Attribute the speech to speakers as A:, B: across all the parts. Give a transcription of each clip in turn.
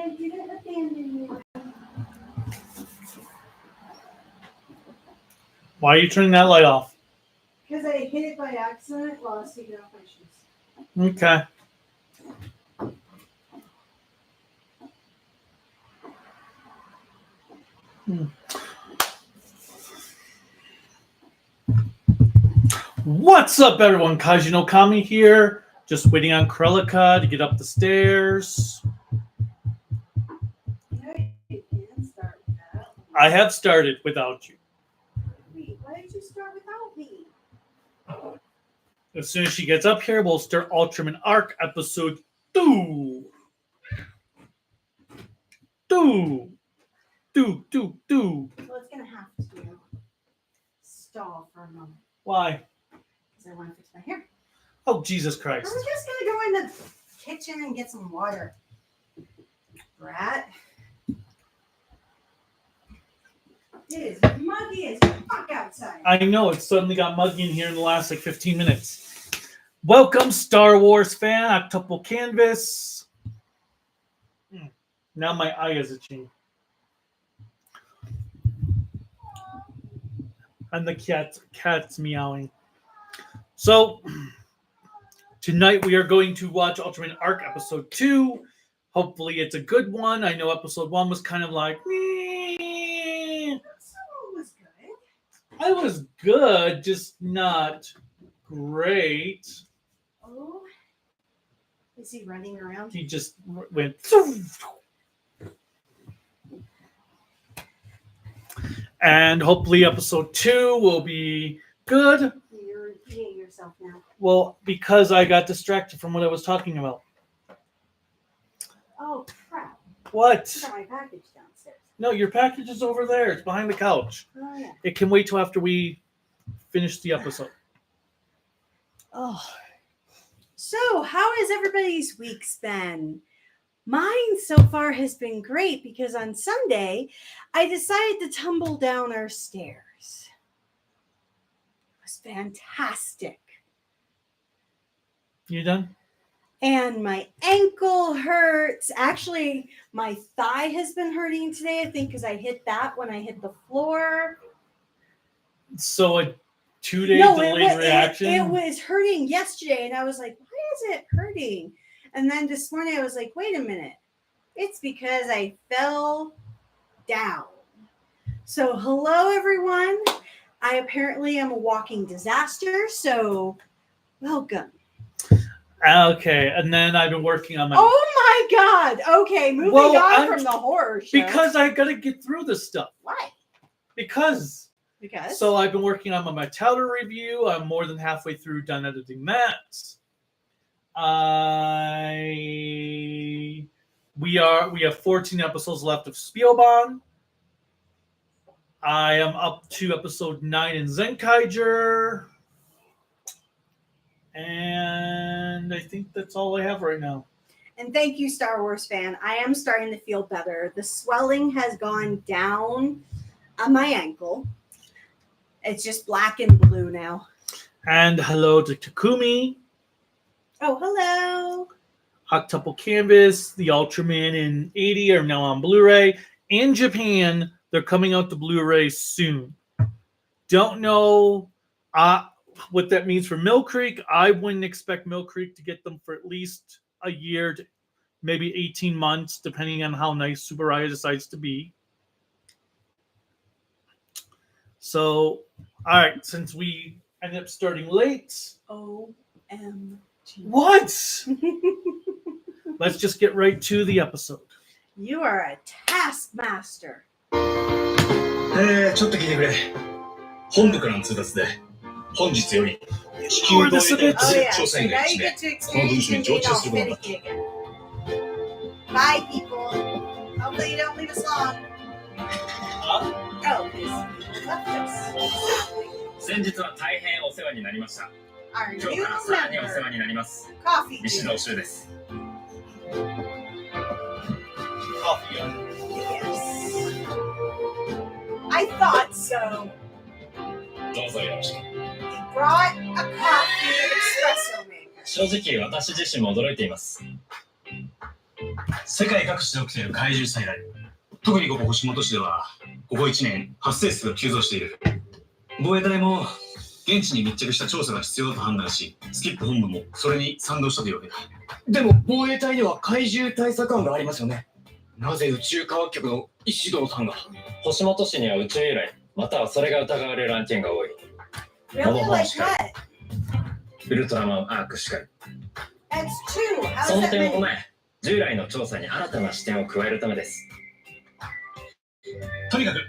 A: didn't abandon you.
B: Why are you turning that light off?
A: Because I hit it by accident while I was taking off my shoes.
B: Okay. What's up, everyone? Kaiju no Kami here. Just waiting on Krelika to get up the stairs.
A: You know you can start with that.
B: I have started without you.
A: Wait, why did you start without me?
B: As soon as she gets up here, we'll start Ultraman Arc episode 2.
A: Well, it's going to have to stall for a moment.
B: Why?
A: Because I want to fix my hair.
B: Oh, Jesus Christ.
A: I'm just going to go in the kitchen and get some water. Brat. It is muggy as fuck outside.
B: I know, it suddenly got muggy in here in the last 15 minutes. Welcome, Star Wars fan, Octuple Canvas. Now my eye is itching. And the cat's meowing. So, tonight we are going to watch Ultraman Arc episode 2. Hopefully it's a good one. I know episode 1 was kind of like, meh.
A: Was good.
B: I was good, just not great.
A: Oh, is he running around?
B: He just went. And hopefully episode 2 will be good.
A: You're repeating yourself now.
B: Well, because I got distracted from what I was talking about.
A: Oh, crap.
B: What?
A: I got my package downstairs.
B: No, your package is over there. It's behind the couch.
A: Oh, yeah.
B: It can wait till after we finish the episode.
A: Oh. So, how has everybody's weeks been? Mine so far has been great because on Sunday, I decided to tumble down our stairs. It was fantastic.
B: You done?
A: And my ankle hurts. Actually, my thigh has been hurting today, I think, because I hit that when I hit the floor.
B: So a 2-day delayed reaction?
A: It was hurting yesterday, and I was like, why is it hurting? And then this morning I was like, wait a minute. It's because I fell down. So hello, everyone. I apparently am a walking disaster, so welcome.
B: Okay, and then I've been working on my...
A: Oh my God. Okay, moving on from the horror show.
B: Because I got to get through this stuff.
A: Why?
B: Because? So I've been working on my Metallica review. I'm more than halfway through done editing that. We have 14 episodes left of Spielbahn. I am up to episode 9 in Zenkaiger. And I think that's all I have right now.
A: And thank you, Star Wars fan. I am starting to feel better. The swelling has gone down on my ankle. It's just black and blue now.
B: And hello to Takumi.
A: Oh, hello.
B: Octuple Canvas, the Ultraman in 80 are now on Blu-ray. In Japan, they're coming out to Blu-ray soon. Don't know what that means for Mill Creek. I wouldn't expect Mill Creek to get them for at least a year, to maybe 18 months, depending on how nice Subaraya decides to be. So, all right, since we ended up starting late.
A: OMG.
B: What? Let's just get right to the episode.
A: You are a taskmaster.
C: ちょっと聞いてくれ。本部からの通達で、本日より地球同様で調査員が1名、この文書に常駐することになった。
A: Bye, people. Hopefully you don't leave us long. Oh, this left us.
C: 先日は大変お世話になりました。
A: Our
C: 今日
A: new
C: からさらにお世話
A: member,
C: になります。
A: Coffee
C: 西
A: Dude.
C: 野修です。
A: Yes. I thought so.
C: どうぞよろしく。
A: He brought a coffee espresso maker.
C: 正直私自身も驚いています。世界各地で起きている怪獣災害。特にここ星本市では、ここ1年発生数が急増している。防衛隊も現地に密着した調査が必要だと判断し、スキップ本部もそれに賛同したというわけだ。
D: でも防衛隊には怪獣対策班がありますよね。なぜ宇宙科学局の石堂さんが？
E: 星本市には宇宙由来、またはそれが疑われる案件が多い。
A: Really? Like what?
E: ウルトラマンアークしかり。
A: That's true. How
E: そ
A: is
E: の
A: that
E: 点を踏
A: many?
E: まえ、従来の調査に新たな視点を加えるためです。
C: とにかく、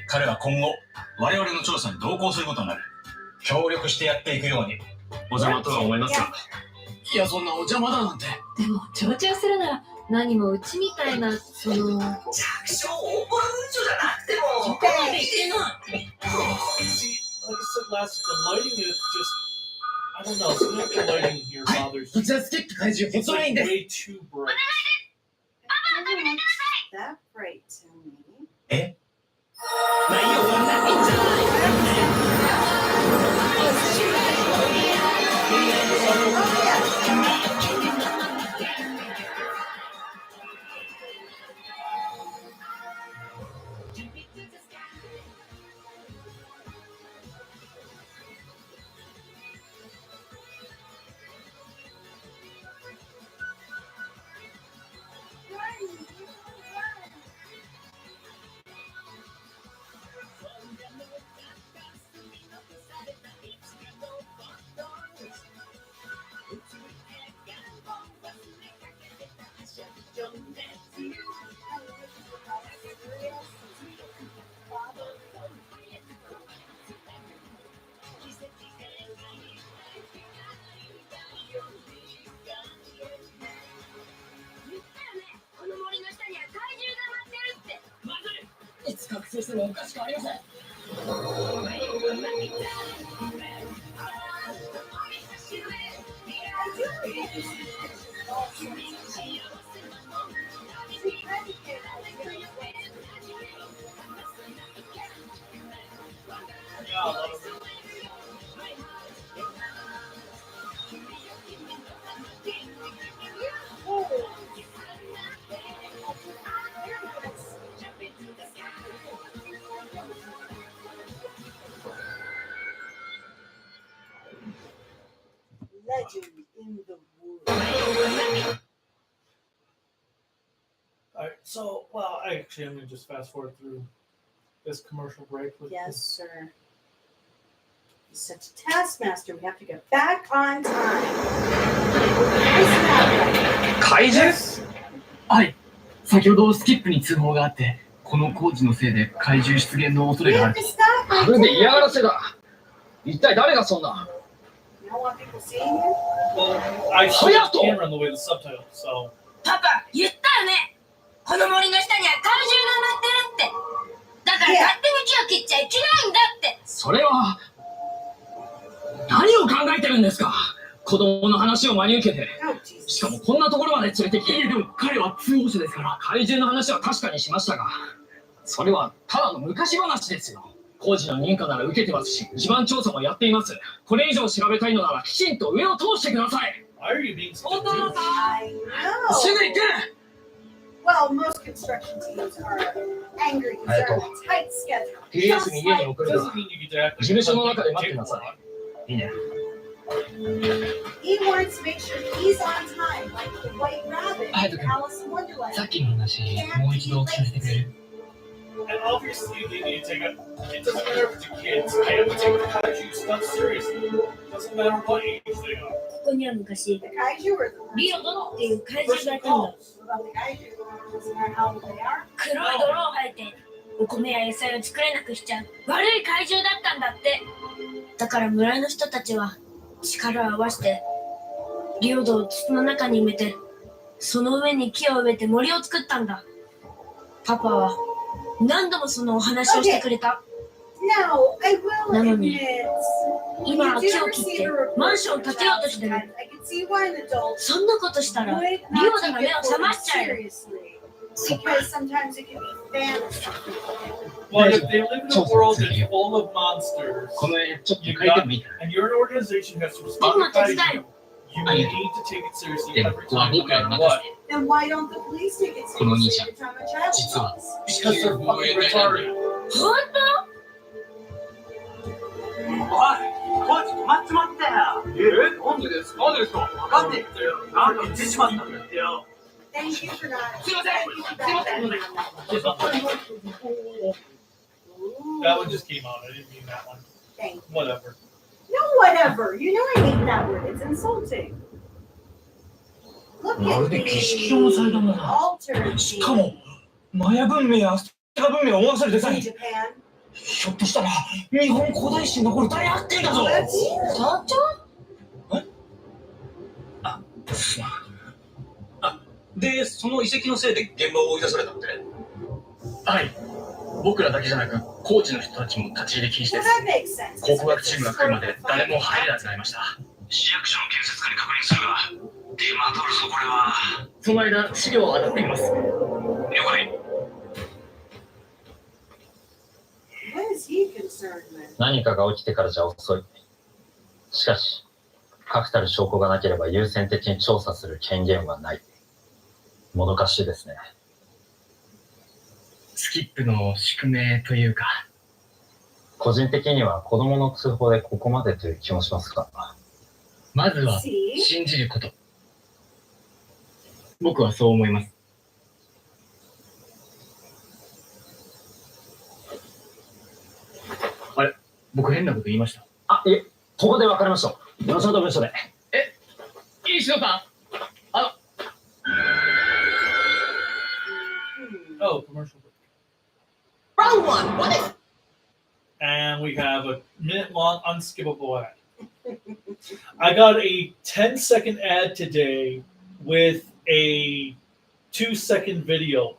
C: 彼は今後、我々の調査に同行することになる。協力してやっていくように。お邪魔とは思いますが。
D: いや、そんなお邪魔だなんて。
F: でも常駐するなら何もうちみたいなその
G: 弱小オープン宇宙じゃなくても
F: そこまで言ってない。
B: See, like I said last week, the lighting is just, I don't know, some of the lighting here bothers
D: こ
B: me.
D: ちらスキップ怪獣
B: It's
D: ホットライン
B: like
D: です。
B: way too bright.
A: It doesn't look that bright to me.
D: まあいいよ、終わんない。いいんじゃない？
A: Oh, yeah.
D: いつ覚醒してもおかしくありません。
A: Legend in the woods.
B: Alright, so, well, actually, I'm going to just fast forward through this commercial break with
A: Yes, sir. He's such a taskmaster. We have to get back on time. Nice
D: 怪獣？はい。先ほどスキップに通報があって、この工事のせいで怪獣出現の恐れ
A: We
D: があ
A: have
D: る。
A: to stop.
D: まるで嫌がらせだ。一体誰がそんな？
A: You don't want people seeing you?
B: Well, I switched the camera on the way to the subtitles, so.
F: パパ言ったよね。この森の下には怪獣が待ってるって。だから勝手に木を切っちゃいけないんだって。
D: それは何を考えてるんですか？子供の話を真に受けて、
A: Oh, Jesus.
D: しかもこんなところまで連れてきて。でも彼は通報者ですから。怪獣の話は確かにしましたが、それはただの昔話ですよ。工事の認可なら受けてますし、地盤調査もやっています。これ以上調べたいのならきちんと上を通してください。
B: Why are you being so
F: お父
B: douche?
F: さん。
A: I
D: す
A: know.
D: ぐ行く。
A: Well, most construction teams are angry because they're on a tight schedule.
D: 昼休み家に送る
B: Doesn't
D: わ。
B: mean you get to act like
D: 事務所の
B: something
D: 中で待って
B: take
D: なさ
B: long.
D: い。いいね。
A: He wants to make sure he's on time, like the White Rabbit in Alice in Wonderland.
D: さっきの話、もう一度聞かせてくれる？
B: And obviously, they need to take it. It doesn't matter if it's a kids. They have to take the kaiju stuff seriously. Doesn't matter what age they are.
F: ここには昔
A: The kaiju or the
F: リオ殿っていう怪
B: First
F: 獣がいたんだ。
A: about the kaiju? Doesn't matter how old they are.
F: 黒い泥を吐いてお米や野菜を作れなくしちゃう悪い怪獣だったんだって。だから村の人たちは力を合わせてリオドを土の中に埋めて、その上に木を植えて森を作ったんだ。パパは何度もそのお話をしてくれた。
A: Now, I will
F: なのに
A: admit,
F: 今
A: you
F: は
A: do
F: 木を切って
A: receive a report
F: マンションを建てようとしてる。
A: I can see why an adult
F: そんなことしたら
A: would
F: リ
A: not
F: オドが
A: take
F: 目
A: it
F: を覚ましちゃうよ。
A: seriously. Because sometimes it can be fantasy.
B: Well, if they live in a world that's full of monsters,
D: この絵ちょっと
B: you
D: 書いて
B: got,
D: もいいか？
B: and you're an organization that has to respond to kaiju, you need to take it seriously every time, no matter what.
A: Then why don't the police take it seriously every time a child
D: 実は
A: falls?
D: 地球防衛隊なんだよ。
F: 本
G: おい、止まっちまったよ。
D: なんでですか
G: 分かんねえってよ。なんか言ってしまったんだよ。
A: Thank you for not.
D: すいません
A: Thank you for
D: すいません
B: That one just came out. I didn't mean that one.
A: Thank you.
B: Whatever.
A: No, whatever. You know I hate that word. It's insulting. Look
D: ま
A: at
D: るで
A: the
D: 儀式上の祭壇だな。
A: altar
D: しかもマヤ文明やアステカ文明を思わせるデザイ
A: in
D: ン。
A: Japan.
D: ひょっとしたら日本古代史に残る大発見だぞ。
F: 当社長
D: すまん。
C: で、その遺跡のせいで現場を追い出されたって。
D: はい。僕らだけじゃなく、高知の人たちも立ち入り禁止
A: Well,
D: です。
A: that makes sense.
D: 考古学チームが来るまで誰も入れなくなりました。
C: 市役所の建設課に確認するが、手間取るぞ、これは。
D: その間、資料を当たっています。
C: 了解。
A: What is he concerned with?
E: 何かが起きてからじゃ遅い。しかし、確たる証拠がなければ優先的に調査する権限はない。もどかしいですね。
D: スキップの宿命というか。
E: 個人的には子供の通報でここまでという気もしますが。
D: まずは
A: See?
D: 信じること。僕はそう思います。あれ、僕変なこと言いました。
E: あ、いえ、ここで別れましょう。後ほど文書で。
D: 石野さん、
B: Oh, commercial break.
G: Wrong one. What is?
B: And we have a minute-long unskippable ad. I got a 10-second ad today with a 2-second video.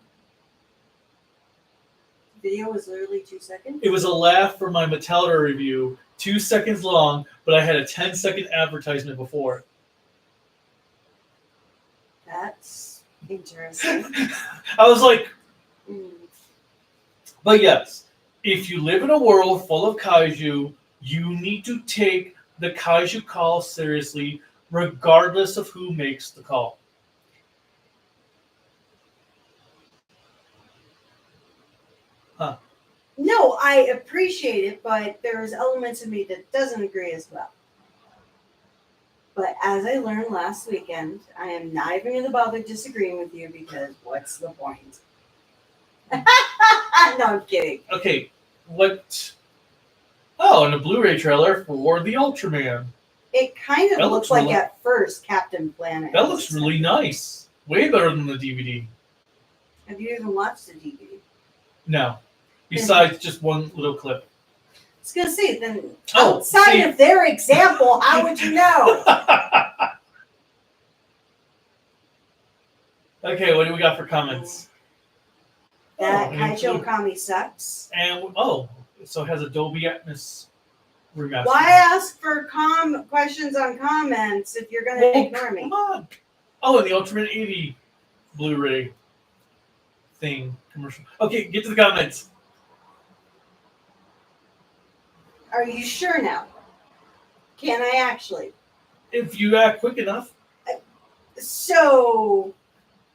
A: Video was literally 2 seconds.
B: It was a laugh for my Metallica review, 2 seconds long, but I had a 10-second advertisement before it.
A: That's interesting.
B: I was like,
A: Mm.
B: but yes, if you live in a world full of kaiju, you need to take the kaiju call seriously, regardless of who makes the call.
A: No, I appreciate it, but there's elements of me that doesn't agree as well. But as I learned last weekend, I am not even going to bother disagreeing with you because what's the point? No, I'm kidding.
B: Okay, what? Oh, and a Blu-ray trailer for the Ultraman.
A: It kind of
B: That
A: looks
B: looks
A: like
B: really-
A: at first Captain Planet.
B: That looks really nice. Way better than the DVD.
A: Have you even watched the DVD?
B: No. Besides just one little clip.
A: I was going to say, then
B: Oh,
A: outside
B: see.
A: of their example, how would you know?
B: Okay, what do we got for comments?
A: That
B: Oh,
A: Kaiju
B: include-
A: Okami sucks.
B: And so it has a Dolby Atmos remaster.
A: Why ask for questions on comments if you're going to
B: Well,
A: ignore me?
B: come on. Oh, and the Ultraman 80 Blu-ray thing commercial. Okay, get to the comments.
A: Are you sure now? Can I actually?
B: If you act quick enough.
A: So,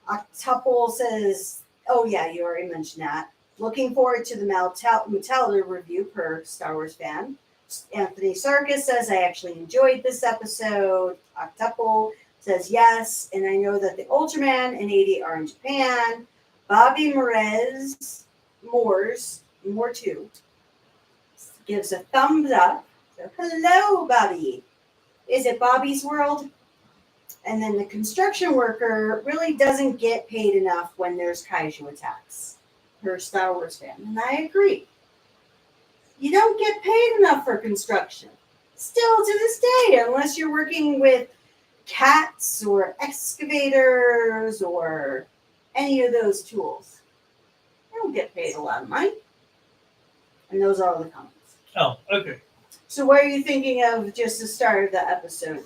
A: Octuple says, oh yeah, you already mentioned that. Looking forward to the Metallica review per Star Wars fan. Anthony Sarkis says, I actually enjoyed this episode. Octuple says, yes, and I know that the Ultraman and 80 are in Japan. Bobby Moore too, gives a thumbs up. So, hello, Bobby. Is it Bobby's World? And then the construction worker really doesn't get paid enough when there's kaiju attacks. Per Star Wars fan. And I agree. You don't get paid enough for construction. Still to this day, unless you're working with cats or excavators or any of those tools. You don't get paid a lot of money. And those are all the comments.
B: Oh, okay.
A: So what are you thinking of just the start of the episode?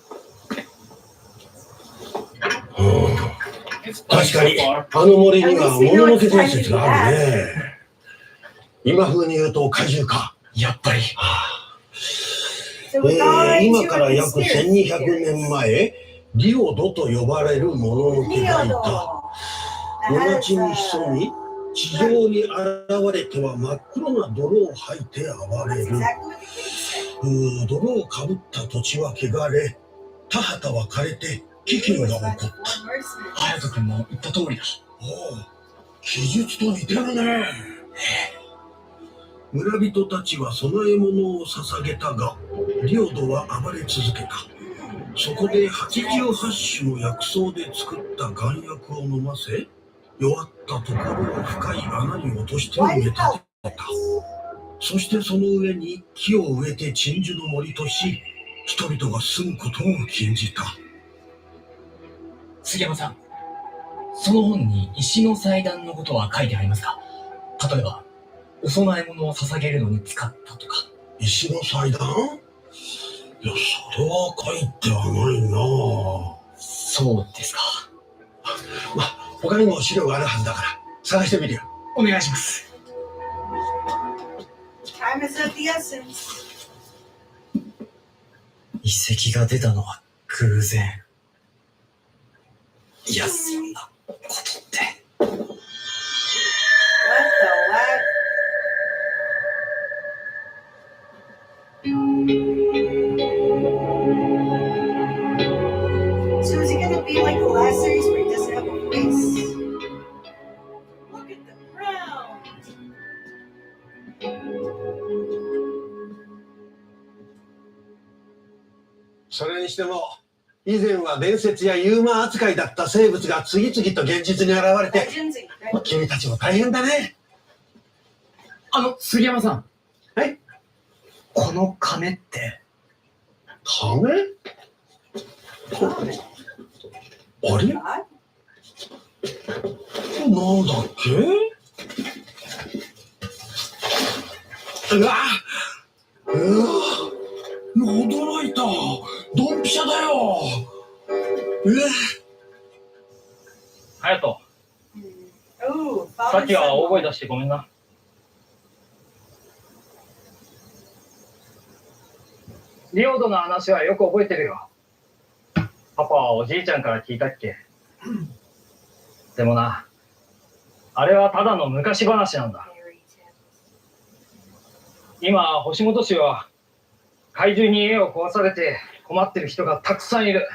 H: 確かに
B: So far.
H: あの森にはもののけ伝説があるね。今風に言うと怪獣か。
D: やっぱり。
A: So we're going
H: 今
A: to
H: から
A: a
H: 約
A: conspiracy
H: 1200
A: theory.
H: 年前、リオドと呼ばれるもののけがいた。沼地に潜み、地上に現れては真っ黒な泥を吐いて暴れる。泥をかぶった土地は汚れ、田畑は枯れて飢饉が起こった。
D: 隼人君も言った通りだ。
H: おう、記述と似てるね。村人たちは供え物を捧げたが、領土は暴れ続けた。そこで88種の薬草で作った丸薬を飲ませ、弱ったところを深い穴に落として埋め立てた。そしてその上に木を植えて鎮守の森とし、人々が住むことを禁じた。
D: 杉山さん、その本に石の祭壇のことは書いてありますか？例えば、お供え物を捧げるのに使ったとか。
H: 石の祭壇？いや、それは書いてはないな。
D: そうですか。
H: まあ、他にも資料があるはずだから探してみるよ。
D: お願いします。
A: Time is of the essence.
D: 遺跡が出たのは偶然。いや、そんなことって。
A: What the what? So is he gonna be like the last series where he doesn't have a face? Look at the ground.
H: それにしても、以前は伝説やユーマー扱いだった生物が次々と現実に現れて、
A: Legends and
H: 君たちも大変だね。
D: 杉山さん。
H: はい。
D: この亀って。
H: 亀？あれ？なんだっけ？うわ！驚いた。ドンピシャだよ。
E: 隼人、
A: Oh,
E: さっきは大声出してごめんな。領土の話はよく覚えてるよ。パパはおじいちゃんから聞いたっけ。でもな、あれはただの昔話なんだ。今、星本市は怪獣に家を壊されて困ってる人がたくさんいる。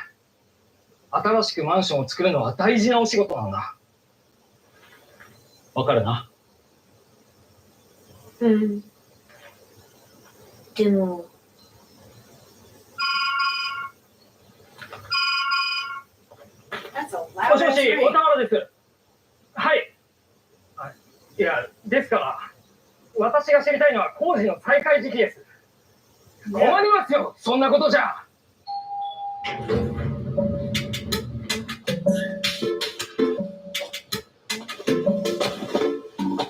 E: 新しくマンションを作るのは大事なお仕事なんだ。わかるな。
F: うん。でも。
E: もしもし、小田原です。はい。いや、ですから、私が知りたいのは工事の再開時期です。困りますよ、そんなことじゃ。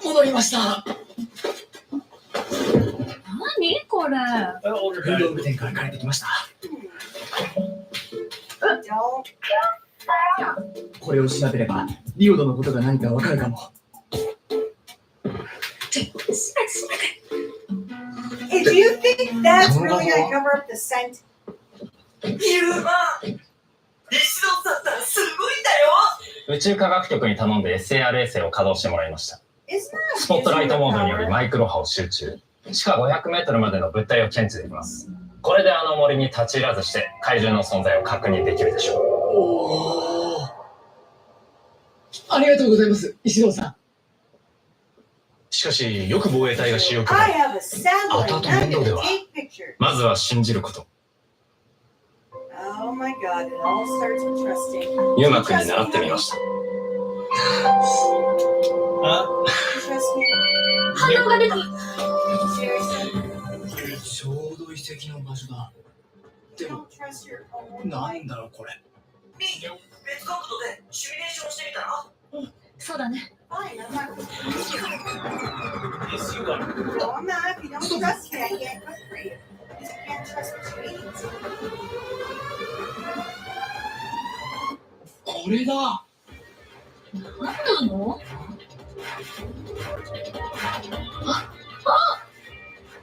D: 戻りました。
F: 何これ？
D: 運動部店から借りてきました。これを調べればリオドのことが何かわかるかも。
A: Hey, do you think that's really gonna cover up the scent?
E: 宇宙科学局に頼んで SAR 衛星を稼働してもらいました。
A: Isn't that
E: スポットライトモードによりマイクロ波を集中。地下500メートルまでの物体を検知できます。これであの森に立ち入らずして怪獣の存在を確認できるでしょう。
D: おー、ありがとうございます、石堂さん。
C: しかし、よく防衛隊が使用許可。
A: I have a satellite.
C: 後々面倒では。
A: Take pictures.
C: まずは信じること。
A: Oh my god, it all starts with trusting.
C: ユーマ君に習ってみました。
A: Trust me.
F: 反応が出た。
A: Seriously.
D: ちょうど遺跡の場所だ。でも
A: Don't trust your own
D: なんだろうこれ。
G: 別角度でシミュレーションしてみたら？
F: そうだね。
A: Fine, I'm not.
B: Yes, you are.
A: No, I'm not. If you don't trust me, I can't cook for you. Because you can't trust what you eat.
D: これだ。
F: 何なの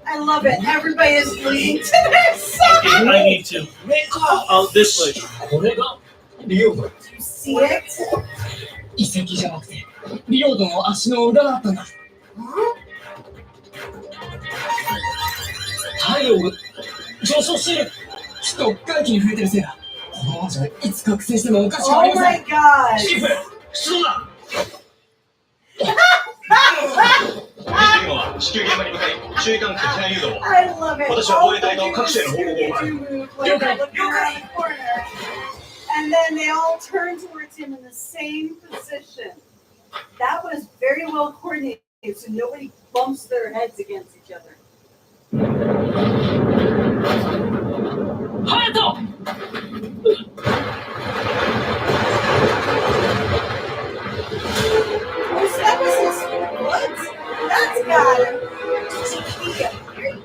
A: I love it. Everybody is leaning to their side.
B: Okay, I need to. Oh, this way.
D: これがリオド。
A: You see it?
D: 遺跡じゃなくてリオドの足の裏だったんだ。太陽が上昇している。きっと外気に触れてるせいだ。このままじゃいつ覚醒してもおかしくあり
A: Oh
D: ません。
A: my god!
C: スキップ出動だ。見てるのは至急現場に向かい注意喚起と避難誘導を。
A: I love it.
C: 私は
A: All
C: 防衛隊と
A: they do
C: 各
A: is
C: 所への報告を
A: do
C: 行う。
A: move like they're looking around the corner, and then they all turn towards him in the same position. That was very well coordinated, so nobody bumps their heads against each other.
D: ハヤト
A: Oh, so that was his foot? That's got him. Be a great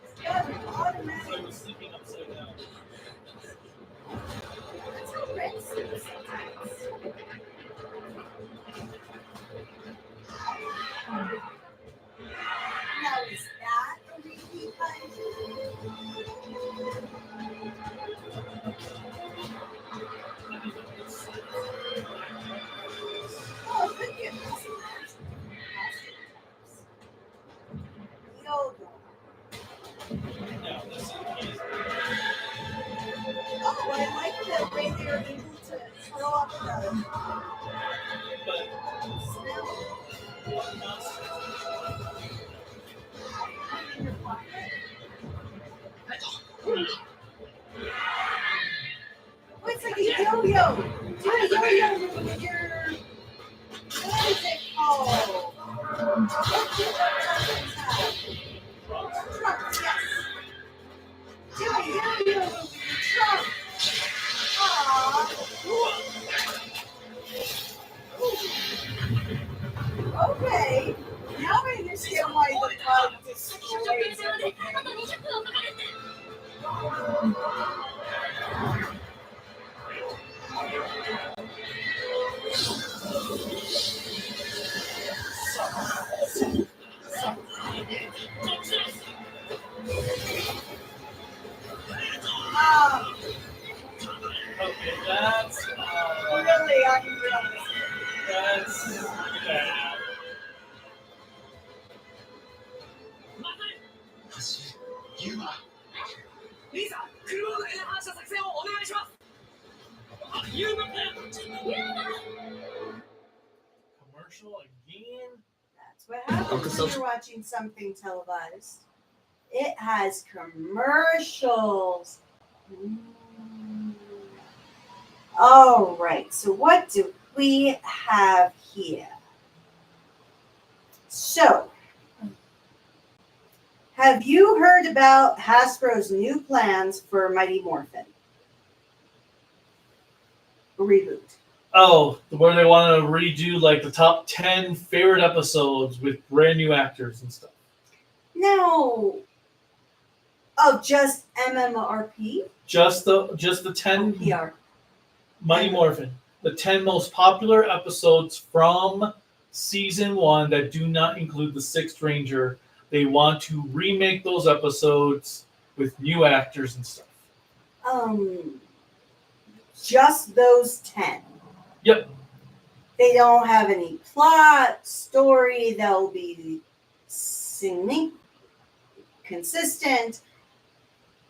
A: It's got an automatic.
B: sleeping upside down.
A: That's how Red sleeps sometimes. Now is that a repeat Oh, good goodness. Yoga.
B: No, this is
A: Oh, I like the way they were able to throw up the
B: but
A: smell. Oh, it's like a yo-yo. Do a yo-yo with your, what is it called? What do Ultramans have? Trunks, yes. Do a yo-yo with your trunk. Aww. Okay. Now I understand why the bug destroys everything.
F: あと20分をかかるって。
B: okay, that's
A: Really unrealistic.
B: that's bad.
C: ユーマ
D: リーザ、車をかけて反射作戦をお願いします。ユーマ
B: Commercial again.
A: That's what happens when you're watching something televised. It has commercials. All right, so what do we have here? So, have you heard about Hasbro's new plans for Mighty Morphin? A reboot.
B: Oh, where they want to redo like the top 10 favorite episodes with brand new actors and stuff.
A: No. Oh, just MMRP?
B: Just the 10
A: PR.
B: Mighty Morphin, the 10 most popular episodes from season 1 that do not include the Sixth Ranger. They want to remake those episodes with new actors and stuff.
A: Just those 10.
B: Yep.
A: They don't have any plot, story. They'll be consistent.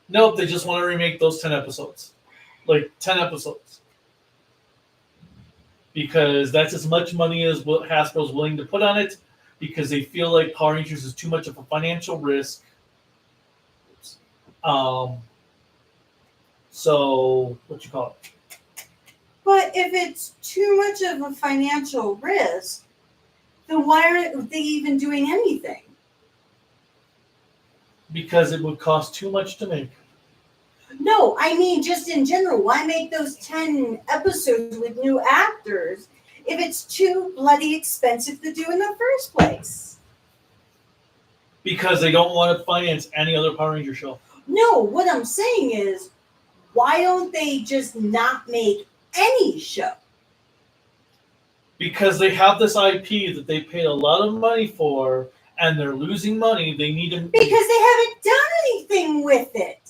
B: Nope, they just want to remake those 10 episodes. Like 10 episodes. Because that's as much money as what Hasbro's willing to put on it, because they feel like Power Rangers is too much of a financial risk. So, what you call it?
A: But if it's too much of a financial risk, then why aren't they even doing anything?
B: Because it would cost too much to make.
A: No, I mean just in general. Why make those 10 episodes with new actors if it's too bloody expensive to do in the first place?
B: Because they don't want to finance any other Power Ranger show.
A: No, what I'm saying is, why don't they just not make any show?
B: Because they have this IP that they paid a lot of money for, and they're losing money. They need to...
A: Because they haven't done anything with it.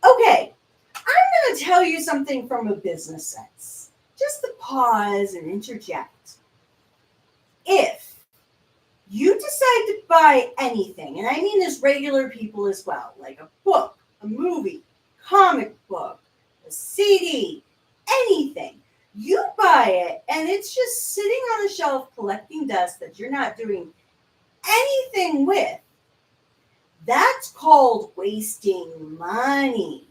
A: Okay, I'm going to tell you something from a business sense. Just to pause and interject. If you decide to buy anything, and I mean as regular people as well, like a book, a movie, comic book, a CD, anything, you buy it and it's just sitting on a shelf collecting dust that you're not doing anything with, that's called wasting money.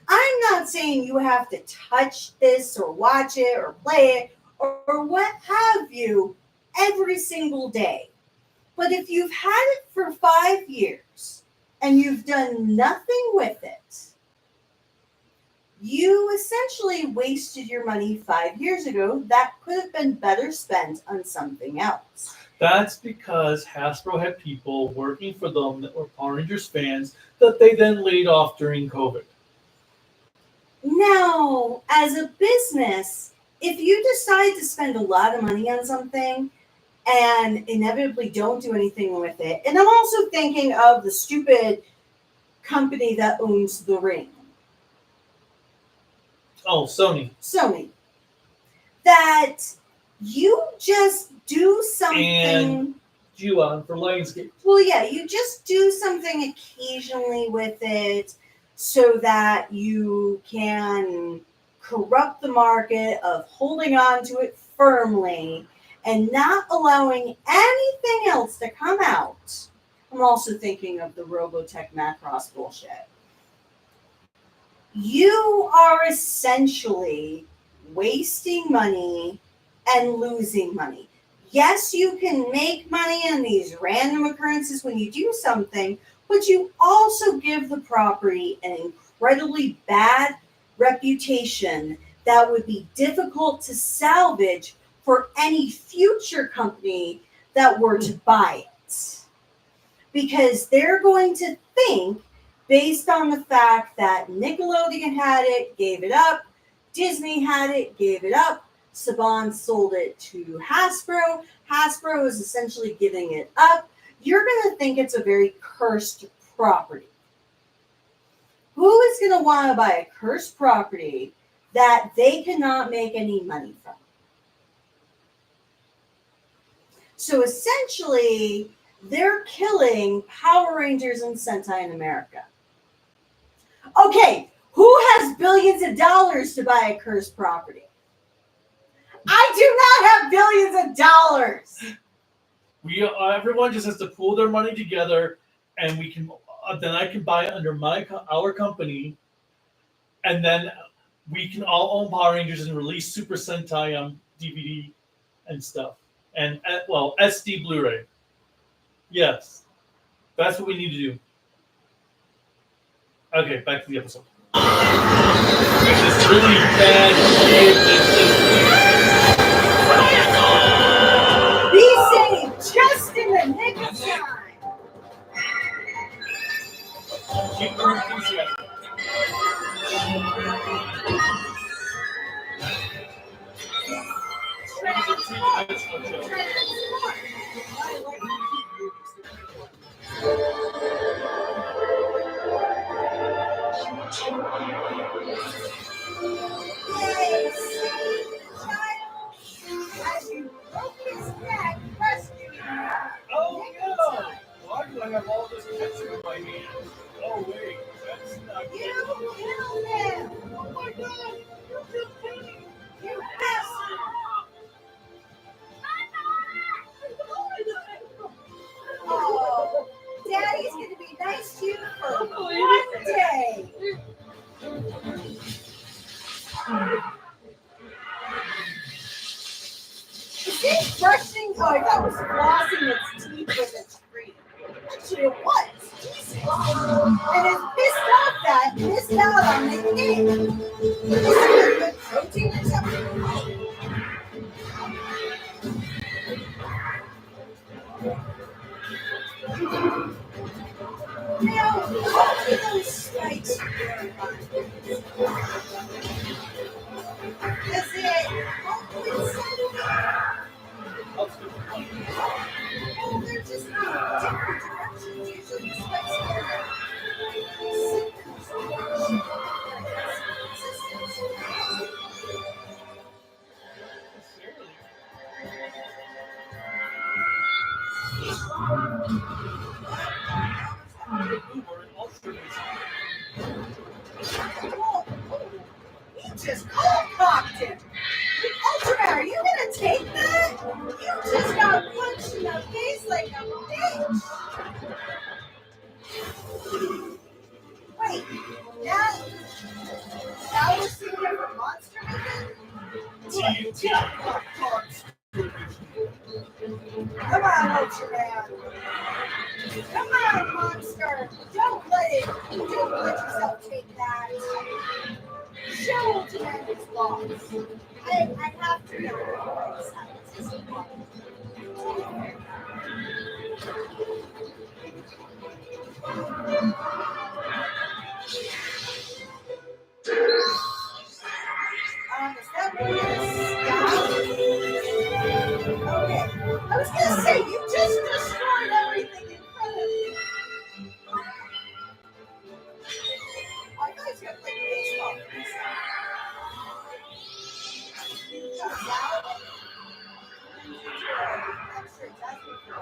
A: I'm not saying you have to touch this or watch it or play it or what have you every single day. But if you've had it for 5 years and you've done nothing with it, you essentially wasted your money 5 years ago that could have been better spent on something else.
B: That's because Hasbro had people working for them that were Power Rangers fans that they then laid off during COVID.
A: Now, as a business, if you decide to spend a lot of money on something and inevitably don't do anything with it, and I'm also thinking of the stupid company that owns The Ring.
B: Oh, Sony.
A: That you just do something.
B: And Ju-on for Lionsgate.
A: Well, yeah, you just do something occasionally with it so that you can corrupt the market of holding on to it firmly and not allowing anything else to come out. I'm also thinking of the Robotech Macross bullshit. You are essentially wasting money and losing money. Yes, you can make money in these random occurrences when you do something, but you also give the property an incredibly bad reputation that would be difficult to salvage for any future company that were to buy it. Because they're going to think, based on the fact that Nickelodeon had it, gave it up, Disney had it, gave it up, Saban sold it to Hasbro, Hasbro is essentially giving it up, you're going to think it's a very cursed property. Who is going to want to buy a cursed property that they cannot make any money from? So essentially, they're killing Power Rangers and Sentai in America. Okay, who has billions of dollars to buy a cursed property? I do not have billions of dollars.
B: Everyone just has to pool their money together, and we can. Then I can buy it under our company, and then we can all own Power Rangers and release Super Sentai on DVD and stuff, and SD Blu-ray. Yes, that's what we need to do. Okay, back to the episode. This really bad shit.
A: Be saved just in the nick of time.
B: Keep your enthusiasm. Oh no! Why do I have all this ketchup in my hand? Oh wait, that's not good.
A: You killed him! Oh my god! You just killed him! You bastard! Oh, Daddy's gonna be nice to you for one day. Is it brushing? Oh, I thought it was flossing its teeth with its tree. Actually, it was. Jesus. And it's pissed off that it missed out on the game. This is good protein or something. Now, hopefully those strikes are very fun. That's it. Hopefully well, they're just in different directions. Usually the spikes are Oh, he just cold-cocked him. Ultraman, are you gonna take that? You just got punched in the face like a bitch. Wait, now we're seeing different monster again? Come on, Ultraman. Come on, monster. Don't let yourself take that. Show Ultraman his loss. I have to know what his loss. Is that where you're stop? Okay. I was gonna say, you just destroyed everything in front of you. I thought he was gonna play baseball for this time. I'm sure exactly what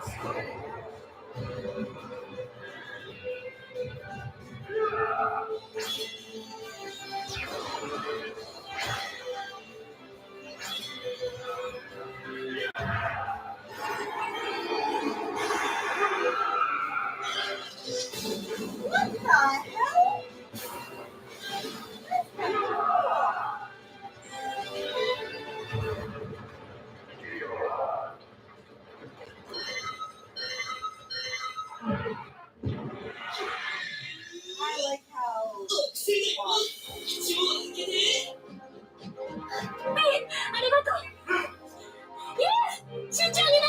A: What the hell? That's kind of cool. I like how.
F: Hey, ありがとう。イエーイ、しんちゃんにね。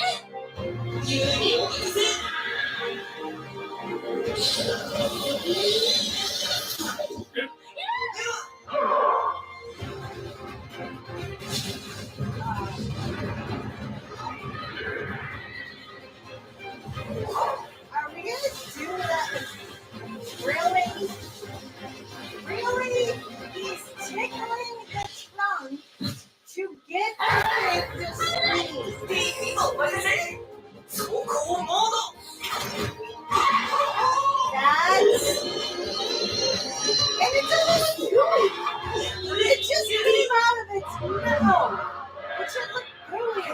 A: Are we gonna do that? Really? Really? He's tickling the trunk to get the thing to squeeze. That's... And it's a little gooey. It just came out of its mouth. It should look gooey.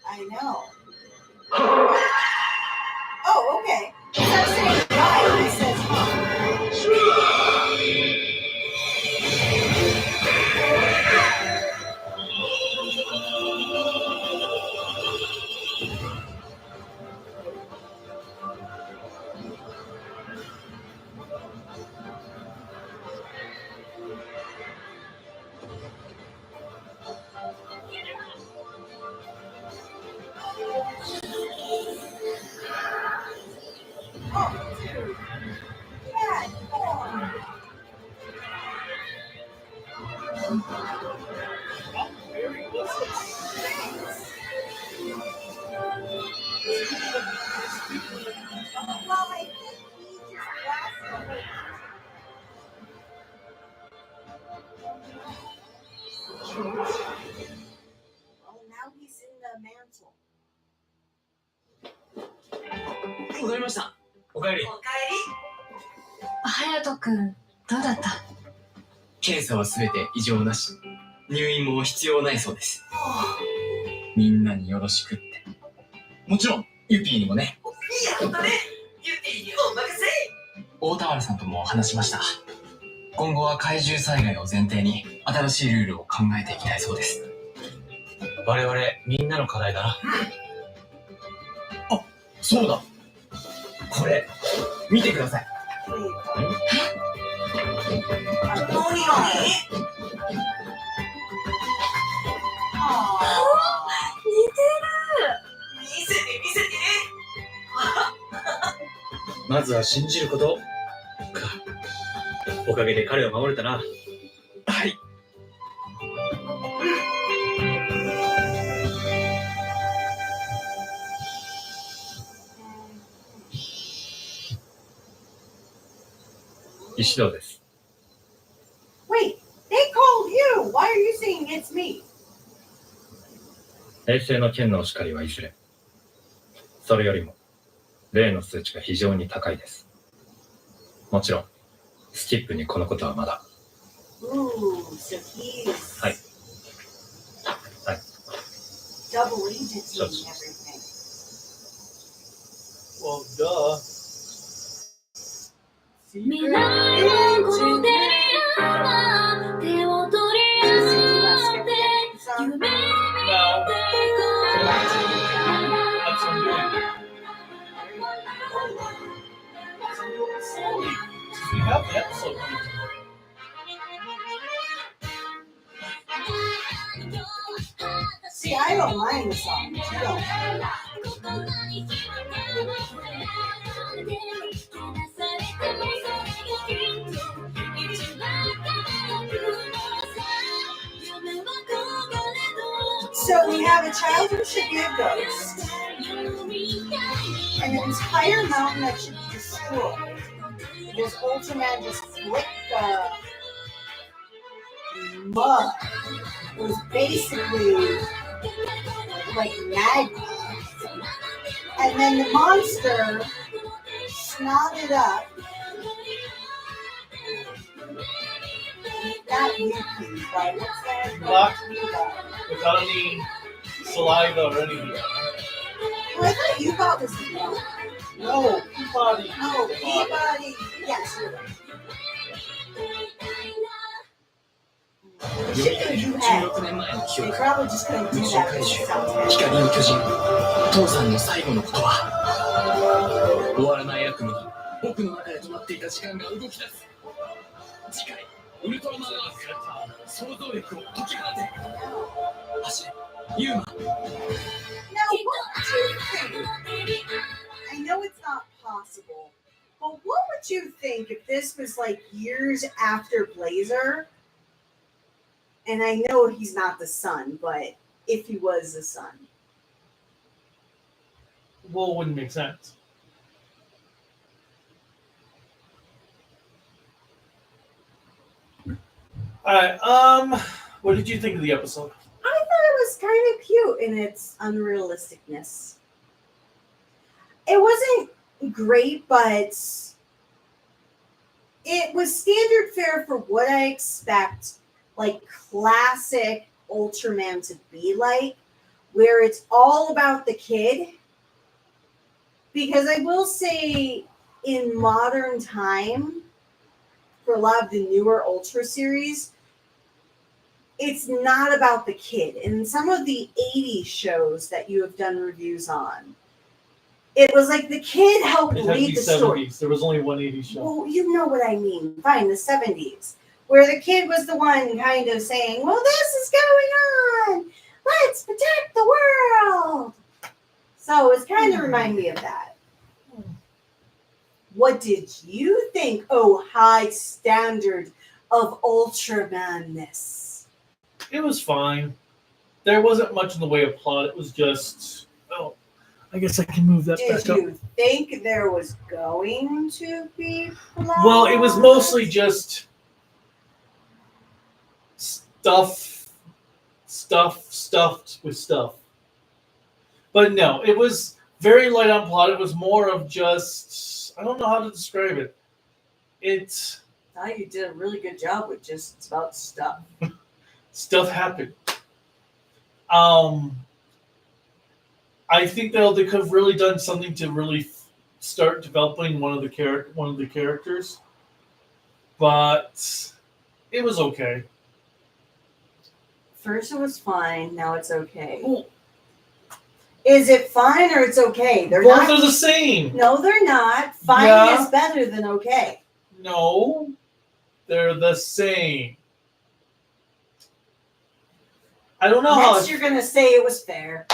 A: I know. Oh, okay. Instead of saying hi, he says hi. Oh, dude. Cat form. Well, I think he just lost the whole Well, now he's in the mantle.
D: 戻りました。
C: おかえり。
F: 隼人君、どうだった？
D: 検査はすべて異常なし。入院も必要ないそうです。みんなによろしくって。もちろん、ユピーにもね。
G: やったね。ユピーにお任せ。
D: 大田原さんとも話しました。今後は怪獣災害を前提に新しいルールを考えていきたいそうです。
C: 我々みんなの課題だな。
D: あ、そうだ。これ見てください。
C: まずは信じることか。おかげで彼を守れたな。
D: はい。
C: 石堂です。
A: Wait, they called you. Why are you saying it's me?
E: 平成の剣のお叱りはいずれ。それよりも、例の数値が非常に高いです。もちろん、スキップにこのことはまだ。
A: Ooh, so he's
E: はい。はい。
A: double agency and
E: Just-
A: everything.
B: Well, duh.
F: 未来のこの出会いは手を取り合って夢見て
B: No.
F: こ
B: That's what I'm doing. We have the episode.
A: See, I don't mind the song. You don't. So we have a child who should be a ghost, and an entire mountain that should be destroyed because Ultraman just flicked the mud. It was basically like magma. And then the monster snotted up. Not Yuki, but what's that?
B: Block without any saliva or anything.
A: Well, I thought you thought was the dog.
B: No, Peabody.
A: Oh, Peabody. Yes, you're right. The shit that you had,
D: 16年前の記
A: they
D: 憶
A: probably just couldn't do that because it sounds bad.
D: 光の巨人父さんの最後のことは終わらない悪夢に僕の中で止まっていた時間が動き出す次回ウルトラマンアーク想像力を解き放て走れユーマ
A: Now, what would you think? I know it's not possible, but what would you think if this was like years after Blazer? And I know he's not the son, but if he was the son.
B: Well, it wouldn't make sense. Alright, what did you think of the episode?
A: I thought it was kind of cute in its unrealisticness. It wasn't great, but it was standard fare for what I expect, like classic Ultraman to be like, where it's all about the kid. Because I will say, in modern time, for a lot of the newer Ultra series, it's not about the kid. And some of the 80s shows that you have done reviews on, it was like the kid helped
B: It had to
A: lead
B: be
A: the story.
B: 70s. There was only one 80s show.
A: Well, you know what I mean. Fine, the 70s. Where the kid was the one kind of saying, well, this is going on. Let's protect the world. So it's kind of reminding me of that. What did you think, oh high standard of Ultraman-ness?
B: It was fine. There wasn't much in the way of plot. It was just, oh, I guess I can move that
A: Did
B: back up.
A: you think there was going to be plot?
B: Well, it was mostly just stuffed with stuff. But no, it was very light on plot. It was more of just, I don't know how to describe it. It's
A: I thought you did a really good job with just it's about stuff.
B: stuff happened. I think that they could have really done something to really start developing one of the characters, but it was okay.
A: First it was fine, now it's okay.
B: Well,
A: Is it fine or it's okay? They're
B: both
A: not.
B: are the same.
A: No, they're not. Fine
B: Yeah.
A: is better than okay.
B: No, they're the same. I don't know how
A: Next, you're gonna say it was fair,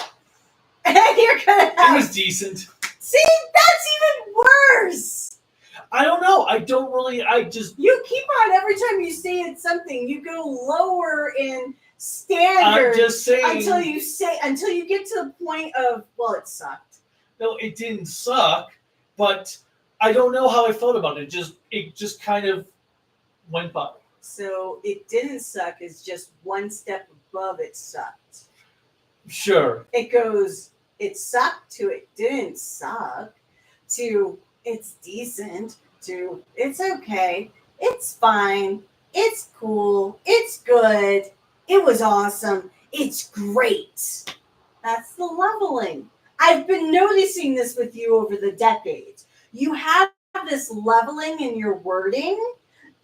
A: and you're gonna
B: it
A: have.
B: was decent.
A: See, that's even worse.
B: I don't know. I don't really. I just.
A: You keep on every time you say it's something, you go lower in standard
B: I'm just saying.
A: until you get to the point of, well, it sucked.
B: No, it didn't suck, but I don't know how I felt about it. It just kind of went by.
A: So it didn't suck. It's just one step above it sucked.
B: Sure.
A: It goes, it sucked to it didn't suck to it's decent to it's okay, it's fine, it's cool, it's good, it was awesome, it's great. That's the leveling. I've been noticing this with you over the decades. You have this leveling in your wording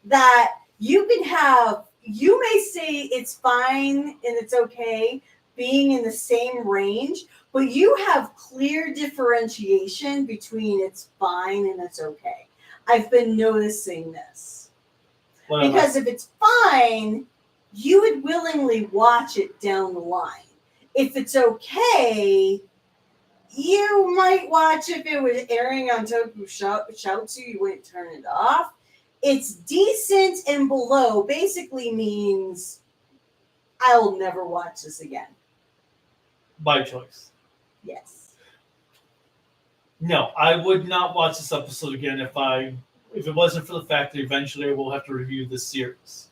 A: that you can have, you may say it's fine and it's okay being in the same range, but you have clear differentiation between it's fine and it's okay. I've been noticing this.
B: Well,
A: Because if it's fine, you would willingly watch it down the line. If it's okay, you might watch if it was airing on Toku Shoutsu, you wouldn't turn it off. It's decent and below basically means I'll never watch this again.
B: by choice.
A: Yes.
B: No, I would not watch this episode again if it wasn't for the fact that eventually I will have to review this series.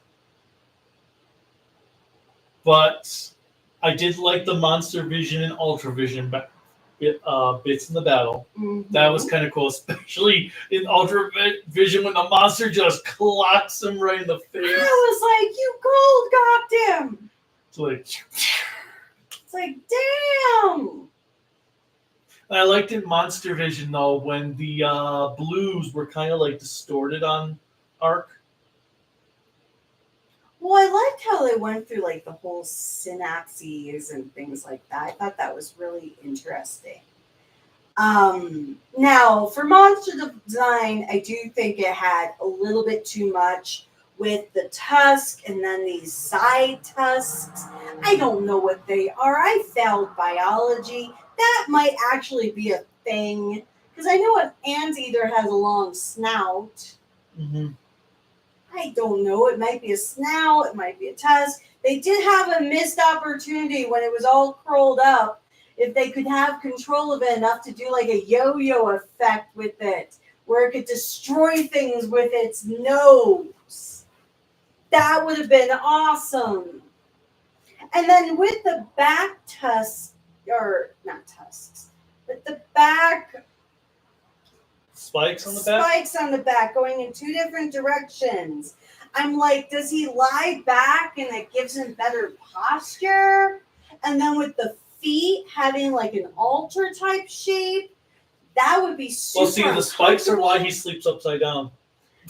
B: But I did like the Monster Vision and Ultra Vision bits in the battle.
A: Mm-hmm.
B: That was kind of cool, especially in Ultra Vision when the monster just clocks him right in the face.
A: I was like, you cold cocked him. It's like, damn.
B: I liked in Monster Vision though when the blues were kind of like distorted on Arc.
A: Well, I liked how they went through like the whole synapses and things like that. I thought that was really interesting. Now, for monster design, I do think it had a little bit too much with the tusk and then these side tusks. I don't know what they are. I failed biology. That might actually be a thing because I know an anteater has a long snout.
B: Mm-hmm.
A: I don't know. It might be a snout. It might be a tusk. They did have a missed opportunity when it was all curled up. If they could have control of it enough to do like a yo-yo effect with it, where it could destroy things with its nose, that would have been awesome. And then with the back tusks, or not tusks, but the back
B: Spikes on the back?
A: Spikes on the back going in two different directions. I'm like, does he lie back and it gives him better posture? And then with the feet having like an altar type shape, that would be super.
B: Well, see, the spikes are why he sleeps upside down.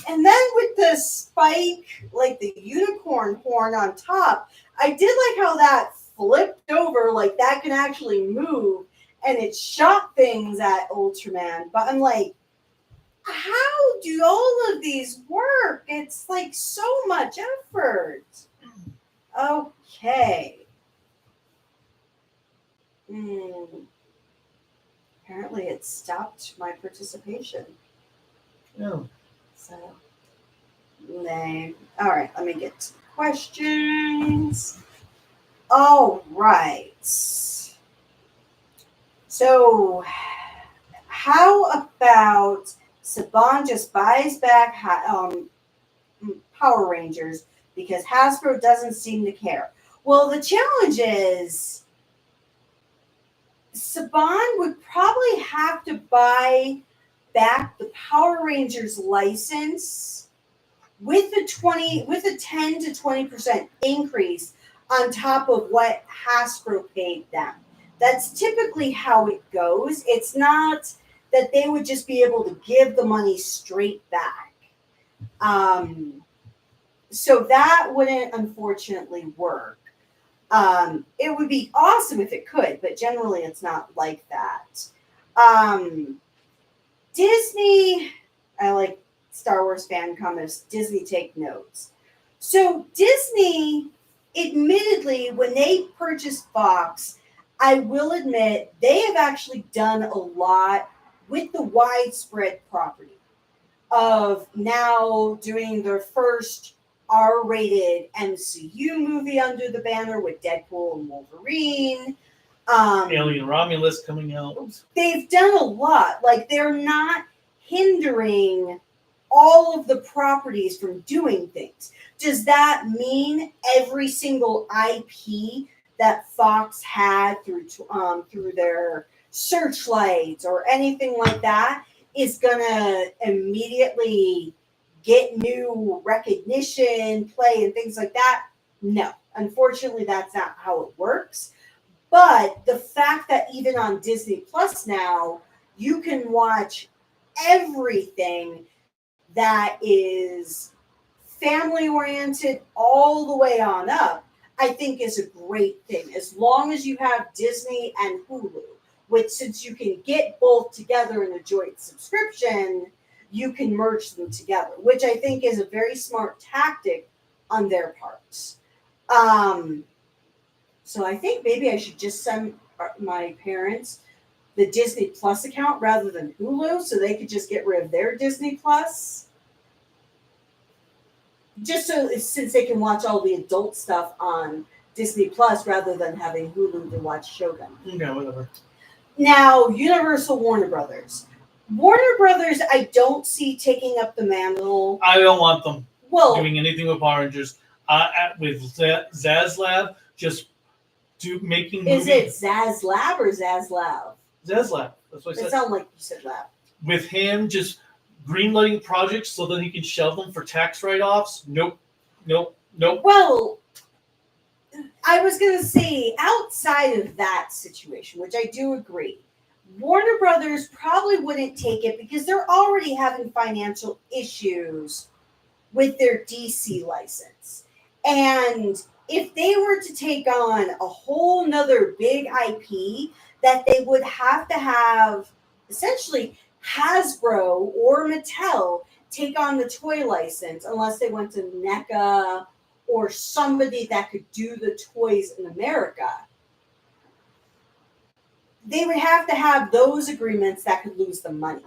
A: And then with the spike, like the unicorn horn on top, I did like how that flipped over, like that can actually move, and it shot things at Ultraman. But I'm like, how do all of these work? It's like so much effort. Okay. Apparently it stopped my participation.
B: Yeah.
A: So, lame. All right, let me get to questions. All right. So, how about Saban just buys back Power Rangers because Hasbro doesn't seem to care? Well, the challenge is Saban would probably have to buy back the Power Rangers license with a 10 to 20% increase on top of what Hasbro paid them. That's typically how it goes. It's not that they would just be able to give the money straight back. So that wouldn't unfortunately work. It would be awesome if it could, but generally it's not like that. Disney, I like Star Wars fan comments, Disney take notes. So Disney, admittedly, when they purchased Fox, I will admit they have actually done a lot with the widespread property of now doing their first R-rated MCU movie under the banner with Deadpool and Wolverine.
B: Alien Romulus coming out.
A: They've done a lot. Like, they're not hindering all of the properties from doing things. Does that mean every single IP that Fox had through their searchlights or anything like that is gonna immediately get new recognition, play, and things like that. No, unfortunately, that's not how it works. But the fact that even on Disney Plus now, you can watch everything that is family oriented all the way on up, I think is a great thing. As long as you have Disney and Hulu, which since you can get both together in a joint subscription, you can merge them together, which I think is a very smart tactic on their parts. So I think maybe I should just send my parents the Disney Plus account rather than Hulu so they could just get rid of their Disney Plus. Just so since they can watch all the adult stuff on Disney Plus rather than having Hulu to watch Shogun.
B: Yeah, whatever.
A: Now, Universal Warner Brothers. Warner Brothers, I don't see taking up the mantle.
B: I don't want them
A: doing
B: anything with Power Rangers. With Zaslav, just making movies.
A: Is it Zaslav or Zaslav?
B: Zaslav. That's what I said.
A: It sounded like you said lab.
B: With him just greenlighting projects so that he can shelve them for tax write-offs. Nope.
A: Well, I was going to say, outside of that situation, which I do agree, Warner Brothers probably wouldn't take it because they're already having financial issues with their DC license. And if they were to take on a whole nother big IP that they would have to have essentially Hasbro or Mattel take on the toy license unless they went to NECA or somebody that could do the toys in America. They would have to have those agreements that could lose them money.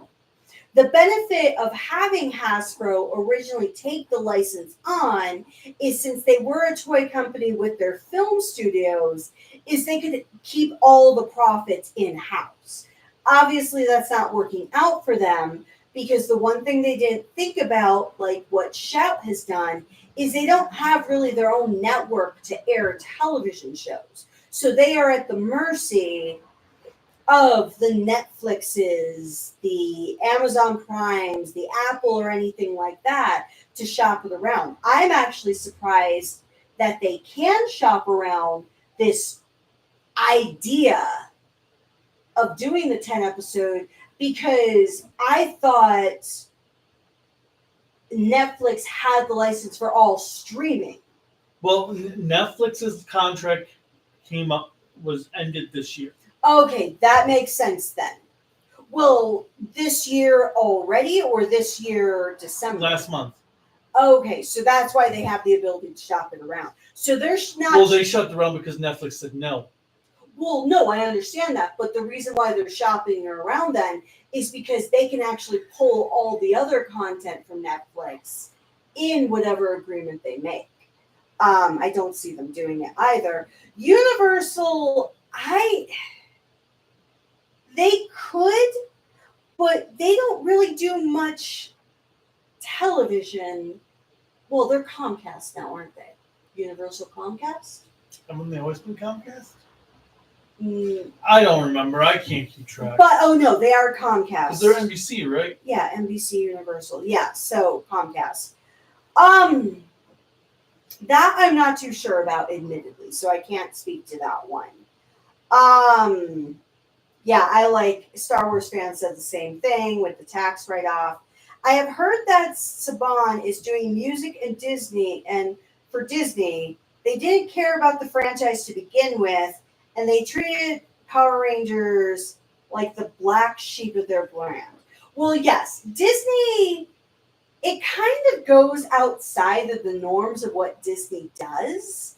A: The benefit of having Hasbro originally take the license on is since they were a toy company with their film studios, is they could keep all the profits in-house. Obviously, that's not working out for them because the one thing they didn't think about, like what Shout has done, is they don't have really their own network to air television shows. So they are at the mercy of the Netflixes, the Amazon Primes, the Apple, or anything like that to shop it around. I'm actually surprised that they can shop around this idea of doing the 10 episode because I thought Netflix had the license for all streaming.
B: Well, Netflix's contract was ended this year.
A: Okay, that makes sense then. Well, this year already or this year December?
B: Last month.
A: Okay, so that's why they have the ability to shop it around. So there's not...
B: Well, they shut it around because Netflix said no.
A: Well, no, I understand that. But the reason why they're shopping around then is because they can actually pull all the other content from Netflix in whatever agreement they make. I don't see them doing it either. Universal, they could, but they don't really do much television. Well, they're Comcast now, aren't they? Universal Comcast?
B: Haven't they always been Comcast? I don't remember. I can't keep track.
A: But, oh no, they are Comcast.
B: Because they're NBC, right?
A: Yeah, NBC Universal. Yeah, so Comcast. That I'm not too sure about, admittedly, so I can't speak to that one. Yeah, I like Star Wars fans said the same thing with the tax write-off. I have heard that Saban is doing music in Disney, and for Disney, they didn't care about the franchise to begin with, and they treated Power Rangers like the black sheep of their brand. Well, yes, Disney, it kind of goes outside of the norms of what Disney does.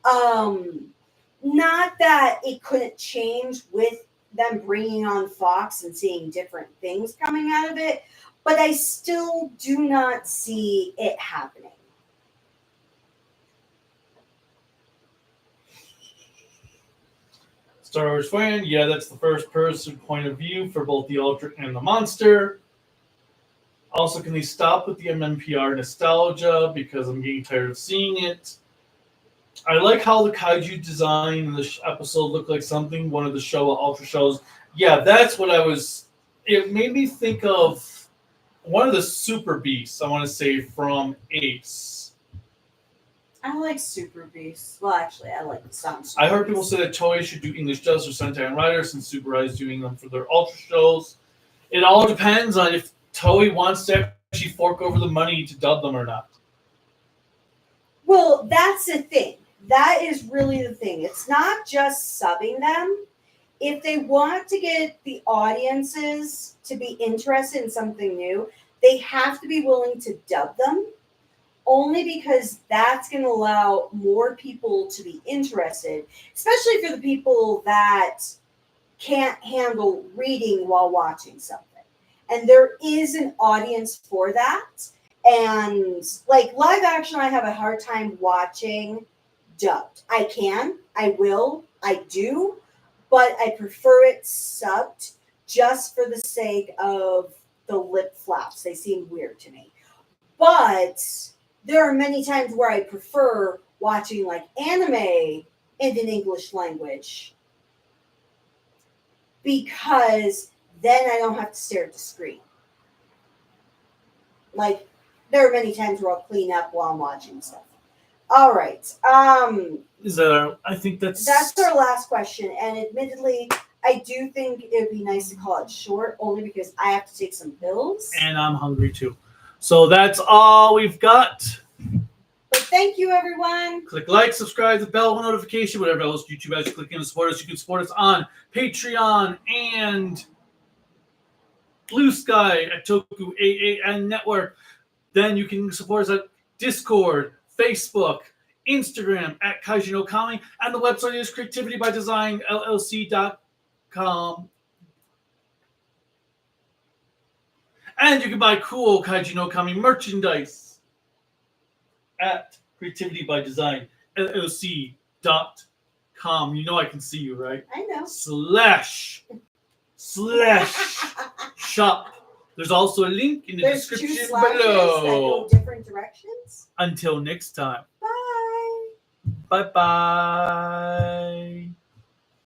A: Not that it couldn't change with them bringing on Fox and seeing different things coming out of it, but I still do not see it happening.
B: Star Wars fan, yeah, that's the first person point of view for both the Ultra and the Monster. Also, can they stop with the MMPR nostalgia because I'm getting tired of seeing it? I like how the kaiju design in this episode looked like something one of the show Ultra shows. Yeah, that's what I was. It made me think of one of the super beasts. I want to say from Ace.
A: I like Super Beast. Well, actually, I like the sound.
B: I heard people say that Toei should do English dubs for Sentai and Rider since Super Eye is doing them for their Ultra shows. It all depends on if Toei wants to actually fork over the money to dub them or not.
A: Well, that's the thing. That is really the thing. It's not just subbing them. If they want to get the audiences to be interested in something new, they have to be willing to dub them, only because that's going to allow more people to be interested, especially for the people that can't handle reading while watching something. And there is an audience for that. And like live action, I have a hard time watching dubbed. I can, I will, I do, but I prefer it subbed just for the sake of the lip flaps. They seem weird to me. But there are many times where I prefer watching like anime in an English language because then I don't have to stare at the screen. Like, there are many times where I'll clean up while I'm watching stuff. All right.
B: Is that I think that's
A: our last question. And admittedly, I do think it would be nice to call it short, only because I have to take some pills.
B: and I'm hungry too. So that's all we've got.
A: But thank you, everyone.
B: Click like, subscribe, the bell notification, whatever else YouTube has you click in to support us. You can support us on Patreon and Bluesky at Toku AAN Network. Then you can support us at Discord, Facebook, Instagram at Kaiju no Kami, and the website is creativitybydesignllc.com. And you can buy cool Kaiju no Kami merchandise at creativitybydesignllc.com. You know I can see you, right?
A: I know.
B: Slash shop. There's also a link in the
A: There's two
B: description
A: slashes that
B: below.
A: go different directions.
B: Until next time.
A: Bye.
B: Bye-bye.